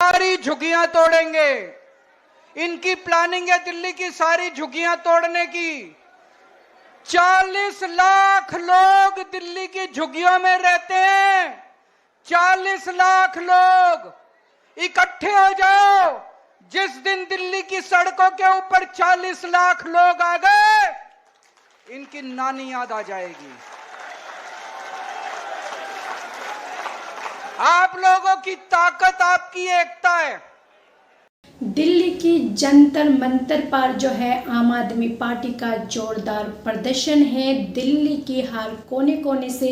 सारी झुग्गियां तोड़ेंगे। इनकी प्लानिंग है दिल्ली की सारी झुग्गियां तोड़ने की। 40 लाख लोग दिल्ली की झुग्गियों में रहते हैं। 40 लाख लोग इकट्ठे हो जाओ। जिस दिन दिल्ली की सड़कों के ऊपर 40 लाख लोग आ गए, इनकी नानी याद आ जाएगी। आप लोगों की ताकत आपकी एकता है। दिल्ली की जंतर मंतर पर जो है आम आदमी पार्टी का जोरदार प्रदर्शन है। दिल्ली की हर कोने कोने से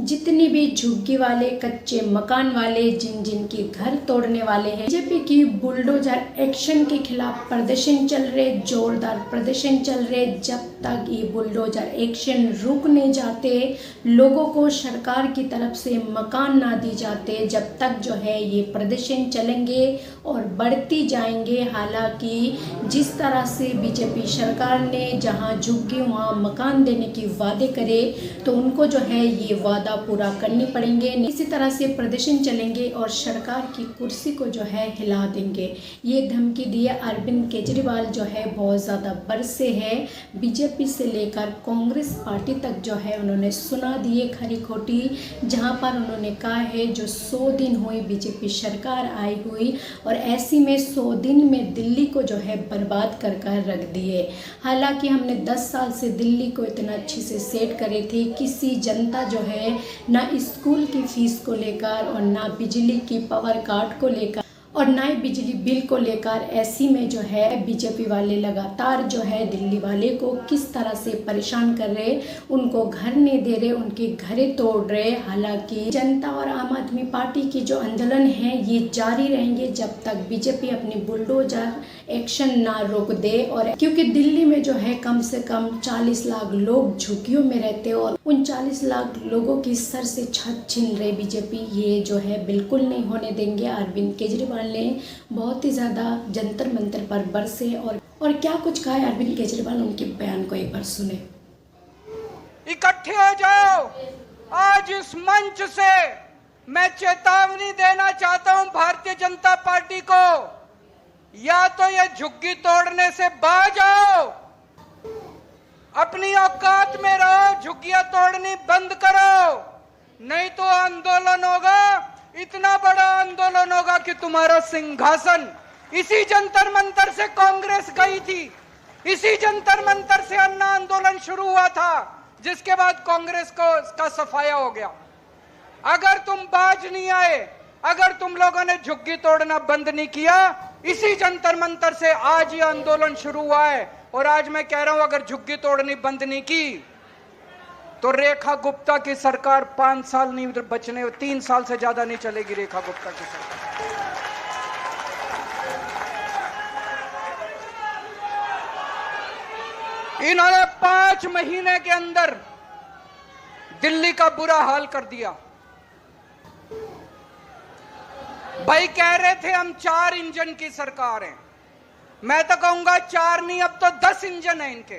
जितनी भी झुग्गी वाले, कच्चे मकान वाले, जिन जिन के घर तोड़ने वाले हैं, बीजेपी की बुलडोजर एक्शन के खिलाफ प्रदर्शन चल रहे, जोरदार प्रदर्शन चल रहे। जब तक ये बुलडोजर एक्शन रुक नहीं जाते, लोगों को सरकार की तरफ से मकान ना दी जाते, जब तक जो है ये प्रदर्शन चलेंगे और बढ़ती जाएंगे। हालांकि जिस तरह से बीजेपी सरकार ने जहां झुग्गी वहां मकान देने की वादे करे, तो उनको जो है ये वादा पूरा करने पड़ेंगे। इसी तरह से प्रदर्शन चलेंगे और सरकार की कुर्सी को जो है हिला देंगे। ये धमकी दिए अरविंद केजरीवाल जो है बहुत ज़्यादा बरसे है। बीजेपी से लेकर कांग्रेस पार्टी तक जो है उन्होंने सुना दिए खरी खोटी, जहां पर उन्होंने कहा है जो 100 दिन हुई बीजेपी सरकार आई हुई, और ऐसी में 100 दिन में दिल्ली को जो है बर्बाद कर रख दिए। हालांकि हमने 10 साल से दिल्ली को इतना अच्छे से सेट करे थे, किसी जनता जो है ना स्कूल की फीस को लेकर और ना बिजली की पावर काट को लेकर और ना ही बिजली बिल को लेकर, ऐसी में जो है बीजेपी वाले लगातार जो है दिल्ली वाले को किस तरह से परेशान कर रहे, उनको घर नहीं दे रहे, उनके घरें तोड़ रहे। हालांकि जनता और आम आदमी पार्टी की जो आंदोलन है ये जारी रहेंगे जब तक बीजेपी अपनी बुलडोजर एक्शन ना रोक दे। और क्योंकि दिल्ली में जो है कम से कम 40 लाख लोग झुग्गियों में रहते और उन 40 लाख लोगों की सर से छत छीन रहे बीजेपी, ये जो है बिल्कुल नहीं होने देंगे। अरविंद केजरीवाल ने बहुत ही ज़्यादा जंतर मंतर पर बरसे और क्या कुछ कहा है अरविंद केजरीवाल, उनके बयान को एक बार सुने। इकट्ठे हो जाओ। आज इस मंच से मैं चेतावनी देना चाहता हूं भारतीय जनता पार्टी को, या तो ये झुग्गी तोड़ने से बाज आओ, अपनी औकात में रहो, झुग्गियां तोड़नी बंद करो, नहीं तो आंदोलन होगा, इतना बड़ा आंदोलन होगा कि तुम्हारा सिंहासन। इसी जंतर मंतर से कांग्रेस गई थी, इसी जंतर मंतर से अन्ना आंदोलन शुरू हुआ था, जिसके बाद कांग्रेस को का सफाया हो गया। अगर तुम बाज नहीं आए, अगर तुम लोगों ने झुग्गी तोड़ना बंद नहीं किया, इसी जंतर मंतर से आज ये आंदोलन शुरू हुआ है। और आज मैं कह रहा हूं, अगर झुग्गी तोड़नी बंद नहीं की तो रेखा गुप्ता की सरकार 5 साल नहीं बचने, 3 साल से ज्यादा नहीं चलेगी रेखा गुप्ता की सरकार। इन्होंने 5 महीने के अंदर दिल्ली का बुरा हाल कर दिया। भाई कह रहे थे हम 4 इंजन की सरकार है, मैं तो कहूंगा 4 नहीं, अब तो 10 इंजन है इनके।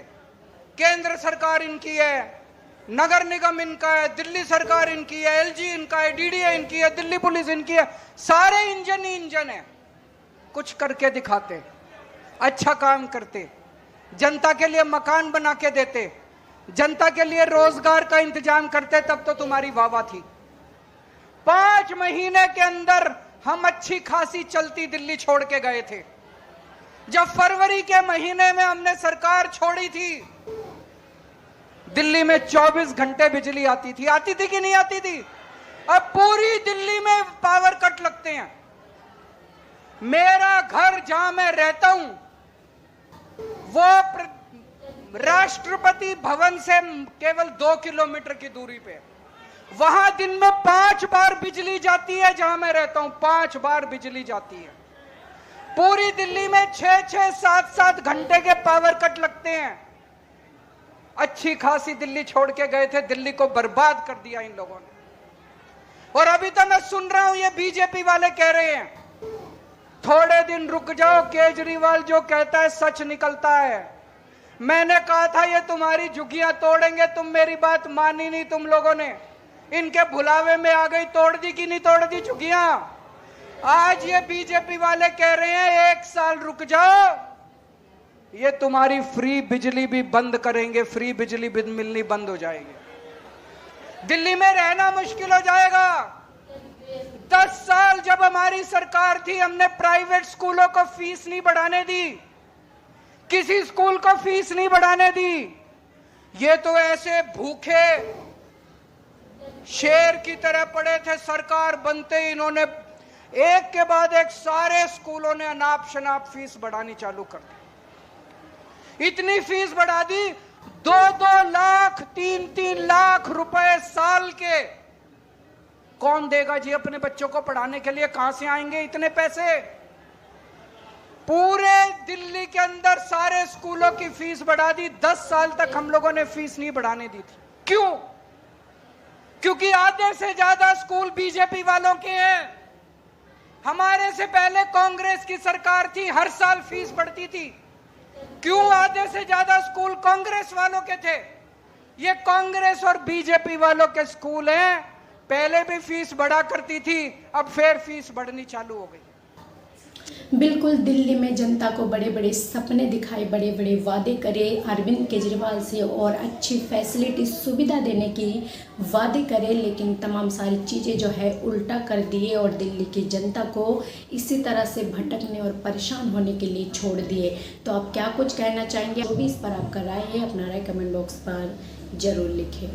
केंद्र सरकार इनकी है, नगर निगम इनका है, दिल्ली सरकार इनकी है, एलजी इनका है, डीडीए इनकी है, दिल्ली पुलिस इनकी है, सारे इंजन ही इंजन है। कुछ करके दिखाते, अच्छा काम करते, जनता के लिए मकान बना के देते, जनता के लिए रोजगार का इंतजाम करते, तब तो तुम्हारी वाहवाह थी। 5 महीने के अंदर हम अच्छी खासी चलती दिल्ली छोड़ के गए थे। जब फरवरी के महीने में हमने सरकार छोड़ी थी, दिल्ली में 24 घंटे बिजली आती थी कि नहीं आती थी? अब पूरी दिल्ली में पावर कट लगते हैं। मेरा घर जहां मैं रहता हूं वो राष्ट्रपति भवन से केवल 2 किलोमीटर की दूरी पे, वहां दिन में 5 बार बिजली जाती है। जहां मैं रहता हूं 5 बार बिजली जाती है। पूरी दिल्ली में 6-6, 7-7 घंटे के पावर कट लगते हैं। अच्छी खासी दिल्ली छोड़ के गए थे, दिल्ली को बर्बाद कर दिया इन लोगों ने। और अभी तो मैं सुन रहा हूं ये बीजेपी वाले कह रहे हैं थोड़े दिन रुक जाओ, केजरीवाल जो कहता है सच निकलता है। मैंने कहा था ये तुम्हारी झुग्गियां तोड़ेंगे, तुम मेरी बात मानी नहीं तुम लोगों ने। इनके भुलावे में आ गई, तोड़ दी कि नहीं तोड़ दी झुग्गियां? आज ये बीजेपी वाले कह रहे हैं 1 साल रुक जाओ, ये तुम्हारी फ्री बिजली भी बंद करेंगे, फ्री बिजली भी मिलनी बंद हो जाएगी, दिल्ली में रहना मुश्किल हो जाएगा। 10 साल जब हमारी सरकार थी, हमने प्राइवेट स्कूलों को फीस नहीं बढ़ाने दी, किसी स्कूल को फीस नहीं बढ़ाने दी। ये तो ऐसे भूखे शेर की तरह पड़े थे, सरकार बनते ही इन्होंने एक के बाद एक सारे स्कूलों ने अनाप शनाप फीस बढ़ानी चालू कर दी। इतनी फीस बढ़ा दी, 2-2 लाख 3-3 लाख रुपए साल के कौन देगा जी अपने बच्चों को पढ़ाने के लिए? कहां से आएंगे इतने पैसे? पूरे दिल्ली के अंदर सारे स्कूलों की फीस बढ़ा दी। 10 साल तक हम लोगों ने फीस नहीं बढ़ाने दी थी। क्यों? क्योंकि आधे से ज्यादा स्कूल बीजेपी वालों के हैं। हमारे से पहले कांग्रेस की सरकार थी, हर साल फीस बढ़ती थी। क्यों आधे से ज्यादा स्कूल कांग्रेस वालों के थे? ये कांग्रेस और बीजेपी वालों के स्कूल हैं। पहले भी फीस बढ़ा करती थी, अब फिर फीस बढ़नी चालू हो गई। बिल्कुल, दिल्ली में जनता को बड़े बड़े सपने दिखाए, बड़े बड़े वादे करे अरविंद केजरीवाल से और अच्छी फैसिलिटी सुविधा देने की वादे करे, लेकिन तमाम सारी चीज़ें जो है उल्टा कर दिए और दिल्ली की जनता को इसी तरह से भटकने और परेशान होने के लिए छोड़ दिए। तो आप क्या कुछ कहना चाहेंगे? जो भी इस पर आपका राय है, अपना राय कमेंट बॉक्स पर ज़रूर लिखें।